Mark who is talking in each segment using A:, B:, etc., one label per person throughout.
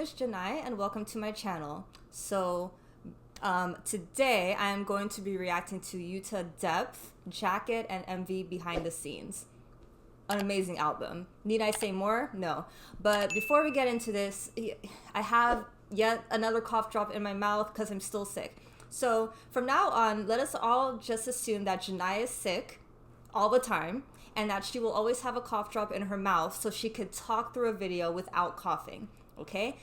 A: is Janai and welcome to my channel. Today I'm going to be reacting to Yuta Depth, Jacket, and MV Behind the Scenes. An amazing album. Need I say more? No. But before we get into this, I have yet another cough drop in my mouth because I'm still sick. So from now on, let us all just assume that Janai is sick all the time and that she will always have a cough drop in her mouth so she could talk through a video without coughing. Okay?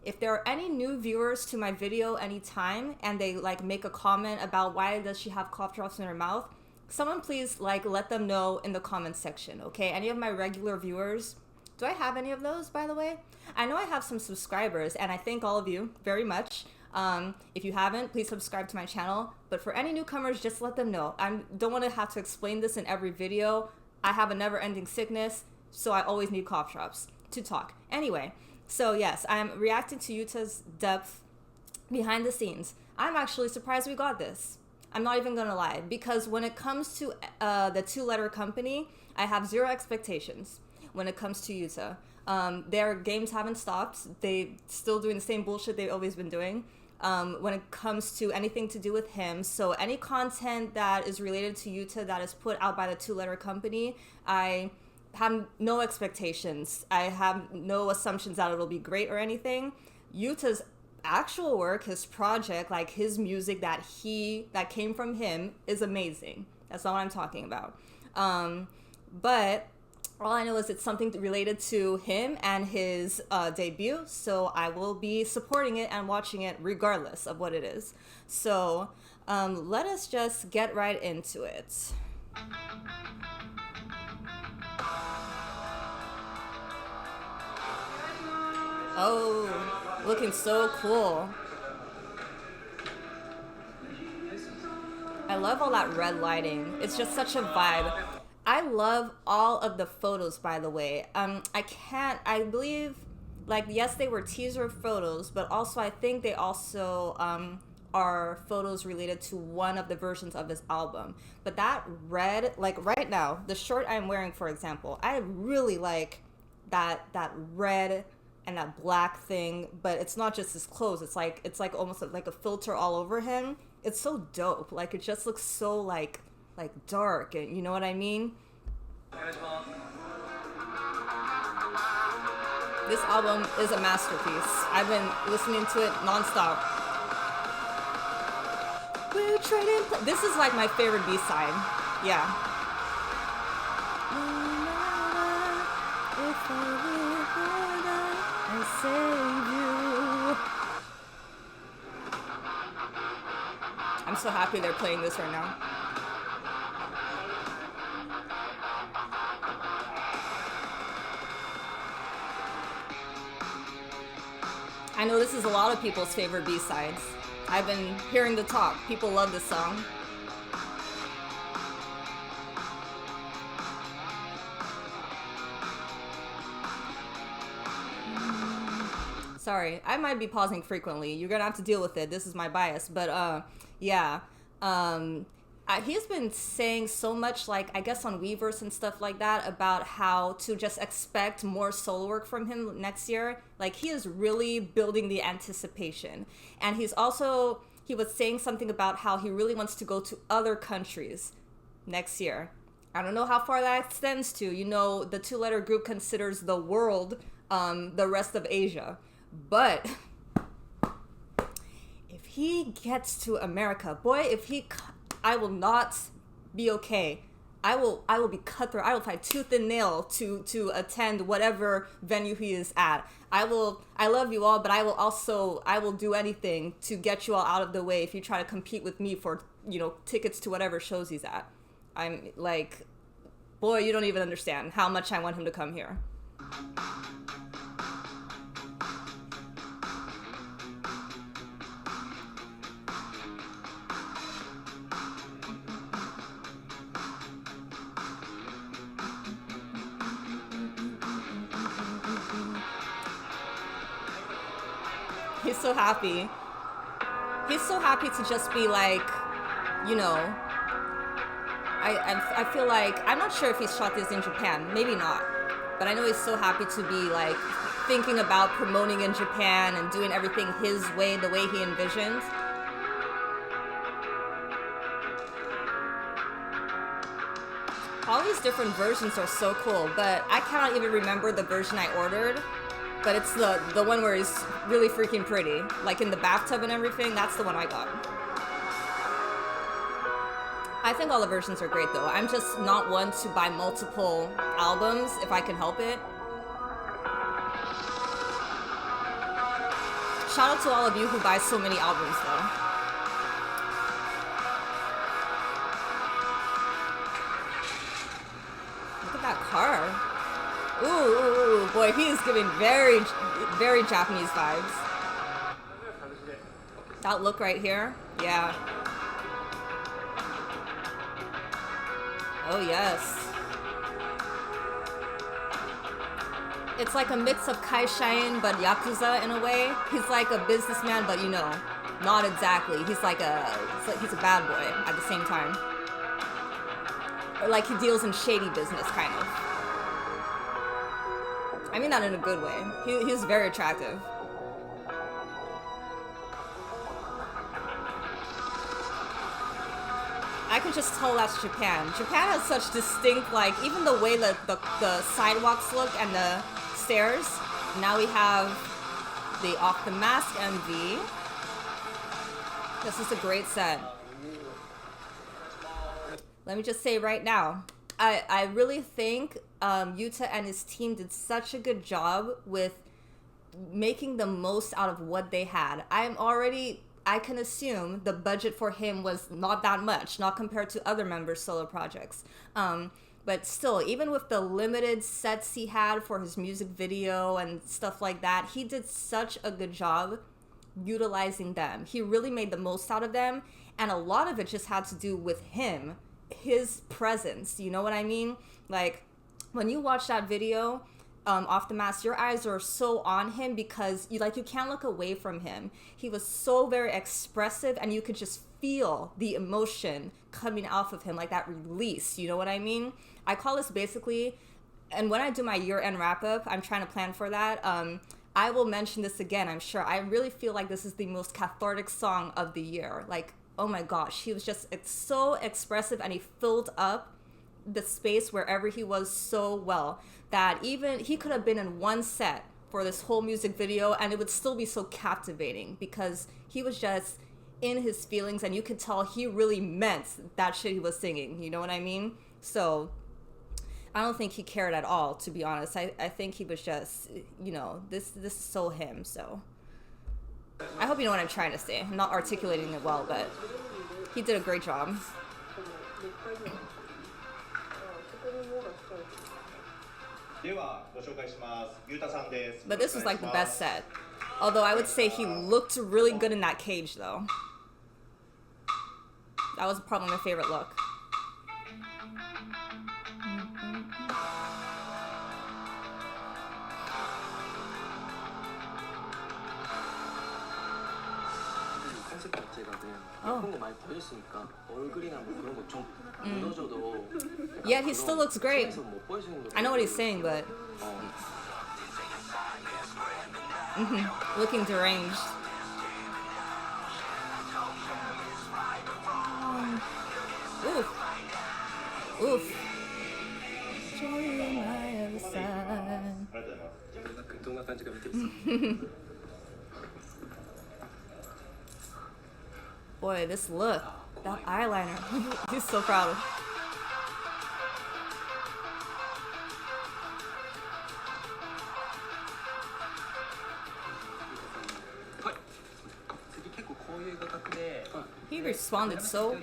A: If there are any new viewers to my video anytime and they make a comment about why does she have cough drops in her mouth, someone please let them know in the comments section, okay? Any of my regular viewers, do I have any of those, by the way? I know I have some subscribers and I thank all of you very much. If you haven't, please subscribe to my channel. But for any newcomers, just let them know. I don't want to have to explain this in every video. I have a never-ending sickness, so I always need cough drops to talk. Anyway, so yes, I'm reacting to Yuta's Depth Behind the Scenes. I'm actually surprised we got this. I'm not even gonna lie, because when it comes to the two-letter company, I have zero expectations when it comes to Yuta. Their games haven't stopped. They still doing the same bullshit they've always been doing. When it comes to anything to do with him, so any content that is related to Yuta that is put out by the two-letter company, I have no expectations. I have no assumptions that it'll be great or anything. Yuta's actual work, his project, his music that came from him is amazing. That's not what I'm talking about. But all I know is it's something related to him and his debut, so I will be supporting it and watching it regardless of what it is. So let us just get right into it. Oh, looking so cool. I love all that red lighting. It's just such a vibe. I love all of the photos, by the way. I believe, yes, they were teaser photos, but also I think they also are photos related to one of the versions of this album. But that red, right now, the shirt I'm wearing, for example, I really like that red and that black thing, but it's not just his clothes. It's like almost like a filter all over him. It's so dope. It just looks so dark, and you know what I mean? This album is a masterpiece. I've been listening to it nonstop. We're trading. This is my favorite B-side. Yeah. If I save you. I'm so happy they're playing this right now. I know this is a lot of people's favorite B-sides. I've been hearing the talk. People love this song. Sorry, I might be pausing frequently. You're gonna have to deal with it. This is my bias. But yeah. He's been saying so much, I guess on Weverse and stuff like that, about how to just expect more solo work from him next year. He is really building the anticipation. And he was saying something about how he really wants to go to other countries next year. I don't know how far that extends to. The two-letter group considers the world the rest of Asia. But if he gets to America, boy, I will not be okay. I will be cutthroat. I will fight tooth and nail to attend whatever venue he is at. I love you all, but I will do anything to get you all out of the way if you try to compete with me for, tickets to whatever shows he's at. I'm boy, you don't even understand how much I want him to come here. He's so happy. He's so happy to just be I feel I'm not sure if he's shot this in Japan. Maybe not. But I know he's so happy to be thinking about promoting in Japan and doing everything his way, the way he envisioned. All these different versions are so cool, but I cannot even remember the version I ordered. But it's the one where he's really freaking pretty. Like in the bathtub and everything, that's the one I got. I think all the versions are great though. I'm just not one to buy multiple albums if I can help it. Shout out to all of you who buy so many albums though. Look at that car. Ooh, boy, he is giving very, very Japanese vibes. That look right here, yeah. Oh yes. It's like a mix of Kaishain but Yakuza in a way. He's like a businessman, but you know, not exactly. He's like he's a bad boy at the same time. Or like he deals in shady business, kind of. I mean that in a good way. He's very attractive. I can just tell that's Japan. Japan has such distinct, like, even the way that the sidewalks look and the stairs. Now we have the Off the Mask MV. This is a great set. Let me just say right now, I really think Yuta and his team did such a good job with making the most out of what they had. I can assume the budget for him was not that much, not compared to other members' solo projects. But still, even with the limited sets he had for his music video and stuff like that, he did such a good job utilizing them. He really made the most out of them, and a lot of it just had to do with him, his presence, you know what I mean? Like, when you watch that video, Off the Mask, your eyes are so on him because you can't look away from him. He was so very expressive, and you could just feel the emotion coming off of him, like that release, you know what I mean? I call this basically, and when I do my year-end wrap-up, I'm trying to plan for that, I will mention this again, I'm sure. I really feel like this is the most cathartic song of the year. Like, oh my gosh, he was just so expressive, and he filled up the space wherever he was so well that even he could have been in one set for this whole music video and it would still be so captivating because he was just in his feelings and you could tell he really meant that shit he was singing, you know what I mean? So I don't think he cared at all, to be honest. I think he was just, you know, this is so him. So I hope you know what I'm trying to say. I'm not articulating it well, but he did a great job. But this was like the best set. Although I would say he looked really good in that cage though. That was probably my favorite look. Oh. Yeah, he still looks great. I know what he's saying, but looking deranged. Oof. Oof. Boy, this look, that eyeliner, he's so proud. He responded so.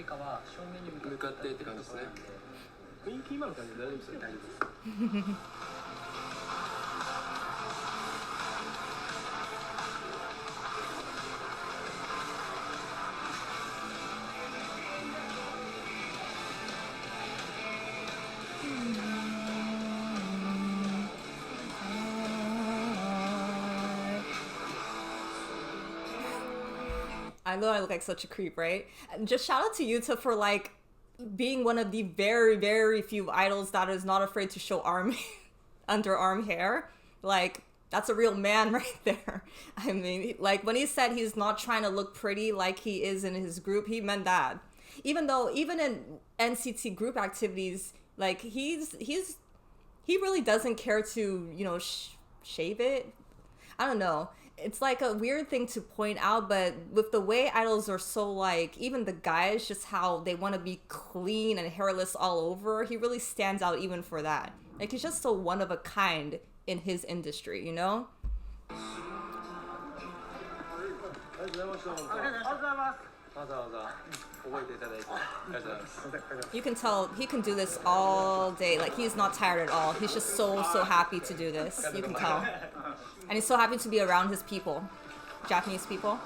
A: I know I look like such a creep, right? And just shout out to Yuta for like being one of the very, very few idols that is not afraid to show underarm hair. Like, That's a real man right there. I mean, like when he said he's not trying to look pretty like he is in his group, he meant that. Even though, even in NCT group activities, like he really doesn't care to, you know, shave it. I don't know. It's like a weird thing to point out, but with the way idols are so like, even the guys, just how they want to be clean and hairless all over, he really stands out even for that. Like he's just so one of a kind in his industry, you know? You can tell he can do this all day. Like he's not tired at all. He's just so happy to do this. You can tell. And he's so happy to be around his people. Japanese people.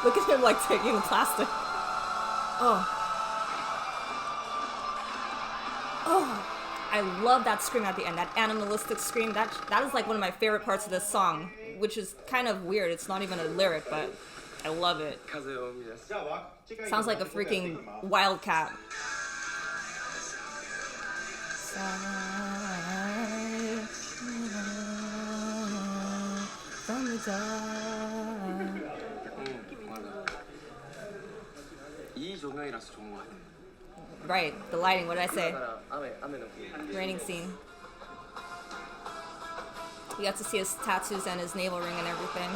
A: Look at him like taking the plastic. Oh. Oh, I love that scream at the end, that animalistic scream. That is like one of my favorite parts of this song, which is kind of weird. It's not even a lyric, but I love it. Sounds like a freaking wildcat. Right, the lighting, what did I say? Raining scene. You got to see his tattoos and his navel ring and everything.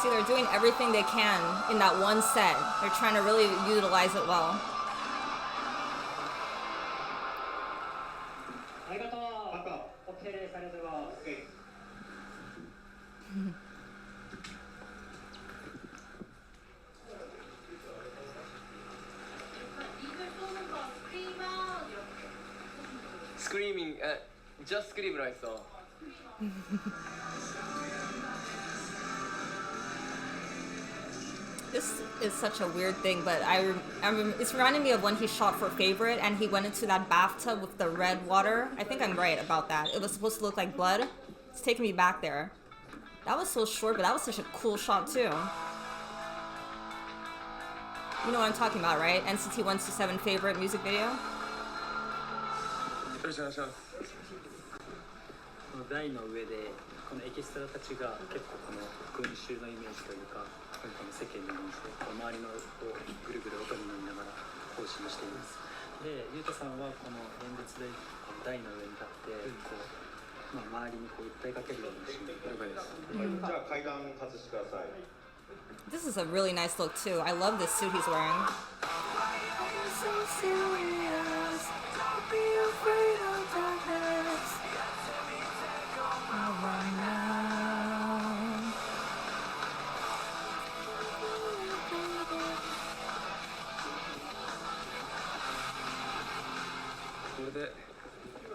A: See, they're doing everything they can in that one set. They're trying to really utilize it well.
B: Screaming, just scream right so.
A: This is such a weird thing, but it's reminding me of when he shot for Favorite and he went into that bathtub with the red water. I think I'm right about that. It was supposed to look like blood. It's taking me back there. That was so short, but that was such a cool shot too. You know what I'm talking about, right? NCT 127 Favorite music video?
C: 台の上でこのエキストラたちが結構この群衆のイメージというかこの世間のイメージで周りのこうぐるぐる音に乗りながら行進しています。で、ゆうたさんはこの演説でこの台の上に立ってこう、周りにこう訴えかけるようなシーンが了解です。じゃあ階段外してください。
A: This is a really nice look too. I love this suit he's wearing. So serious. Don't be afraid of darkness. Now.
B: これで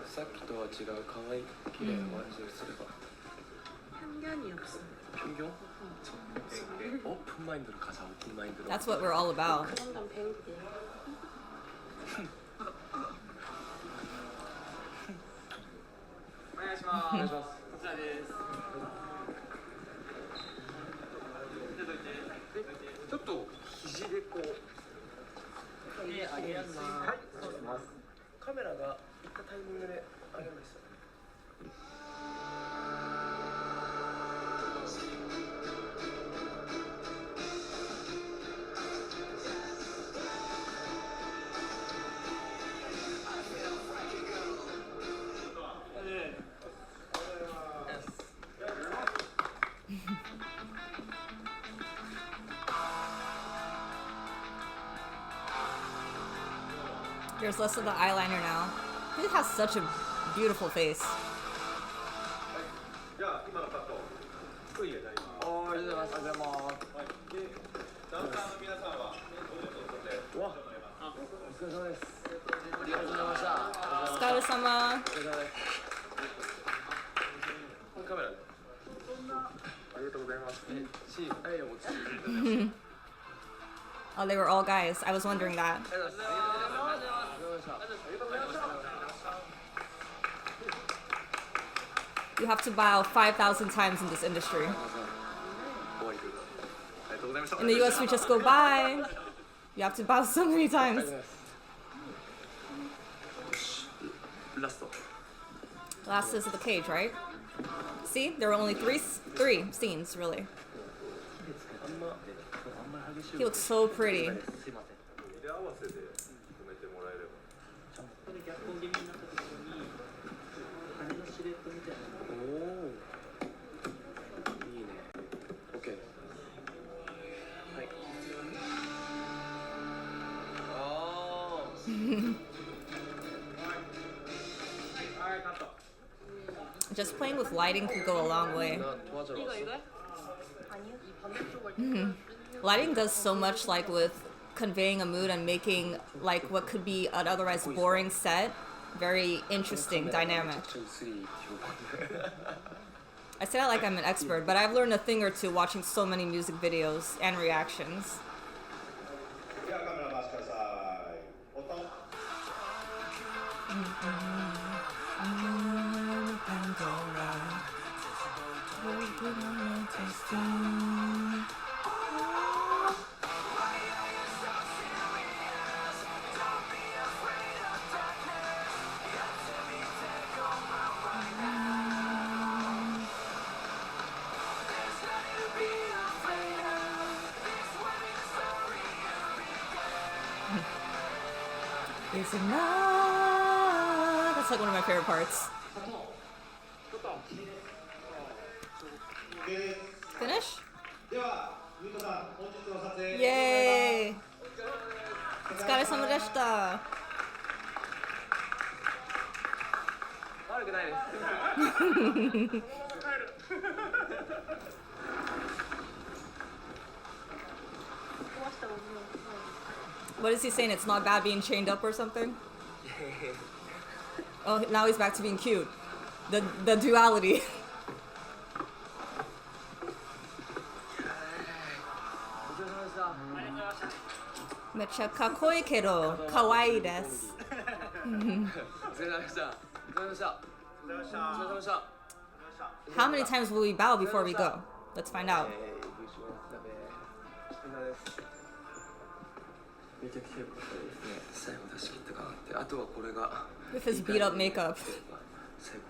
B: さっきとは違う可愛い綺麗な味をすれば
D: 편견이 없어.
B: 편견? 오픈 마인드로 가자. 오픈 마인드로.
A: That's what we're all about.
D: 그런 건 배울게.
B: 안녕하세요. ちょっと肘でこう上げやすい。はい、そうします。カメラが行ったタイミングで上げるんですよ。
A: There's less of the eyeliner now. He has such a Beautiful face.
B: じゃあ今のカット福井へなります。ありがとうございます。ありがとうございます。はい。で、ダンサーの皆さんは50分撮ってお疲れ様です。ありがとうございました。
A: お疲れ様。
B: お疲れ様です。このカメラで。ありがとうございます。チーム。はい、もちろん。
A: Oh, they were all guys. I was wondering that. You have to bow 5,000 times in this industry. In the US, we just go by. You have to bow so many times. Last is the cage, right? See, there were only three scenes, really. He looks so pretty.
B: いいね。OK。はい。
A: Just playing with lighting could go a long way. Lighting does so much, like with conveying a mood and making like what could be an otherwise boring set very interesting, dynamic. I say that like I'm an expert, but I've learned a thing or two watching so many music videos and reactions. Is it not? That's like one of my favorite parts. Finish? Yay! お疲れ様でした。
B: 悪くないです。
A: What is he saying? It's not bad being chained up or something? Oh, now he's back to being cute. The duality. めっちゃかっこいいけど可愛いです。
B: お疲れ様でした。お疲れ様でした。お疲れ様でした。
A: How many times will we bow before we go? Let's find out.
B: めちゃくちゃ良かったですね。最後出し切ったかなって。あとはこれが
A: With his beat up makeup.
B: 最後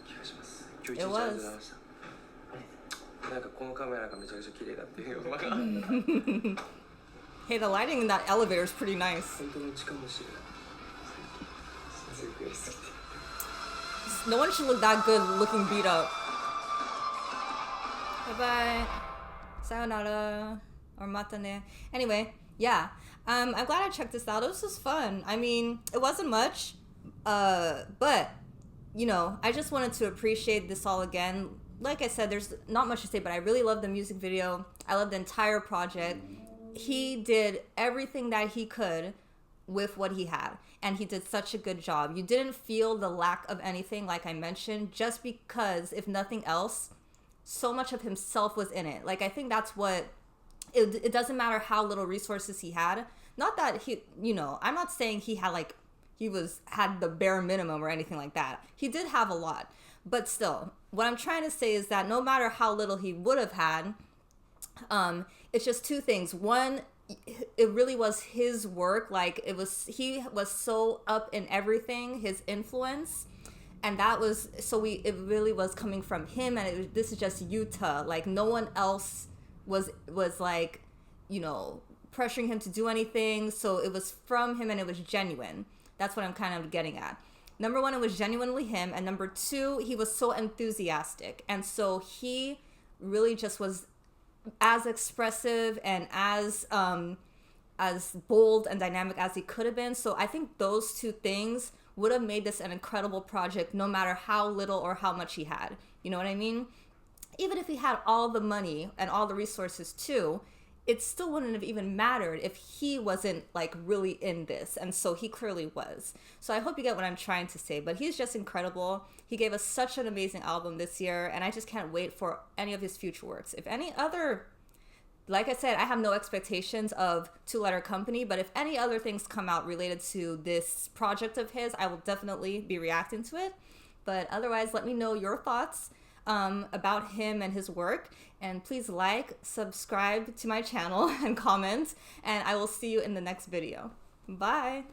B: 気がします。今日一日ありがとうございました。なんかこのカメラがめちゃくちゃ綺麗だっていうのが。
A: Hey, the lighting in that elevator is pretty nice.
B: 本当のうちかもしれない。すごい好きで。
A: No one should look that good looking beat up. Bye bye. Sayonara. Or matane. Anyway, yeah. I'm glad I checked this out. This was fun. I mean, it wasn't much. But, you know, I just wanted to appreciate this all again. Like I said, there's not much to say, but I really love the music video. I love the entire project. He did everything that he could with what he had, and he did such a good job. You didn't feel the lack of anything, like I mentioned, just because, if nothing else, so much of himself was in it. Like, I think that's what it doesn't matter how little resources he had. Not that he, you know, I'm not saying he had like had the bare minimum or anything like that. He did have a lot, but still, what I'm trying to say is that no matter how little he would have had, it's just two things. One, it really was his work. Like he was so up in everything, his influence, and that was it really was coming from him. And this is just Yuta. Like no one else was like, you know, pressuring him to do anything. So it was from him, and it was genuine. That's what I'm kind of getting at. Number one, it was genuinely him, and number two, he was so enthusiastic, and so he really just was as expressive and as bold and dynamic as he could have been. So I think those two things would have made this an incredible project no matter how little or how much he had. You know what I mean? Even if he had all the money and all the resources too, it still wouldn't have even mattered if he wasn't like really in this. And so he clearly was. So I hope you get what I'm trying to say, but he's just incredible. He gave us such an amazing album this year, and I just can't wait for any of his future works. If any other, like I said, I have no expectations of Two Letter Company, but if any other things come out related to this project of his, I will definitely be reacting to it. But otherwise, let me know your thoughts about him and his work, and please like, subscribe to my channel, and comment, and I will see you in the next video. Bye!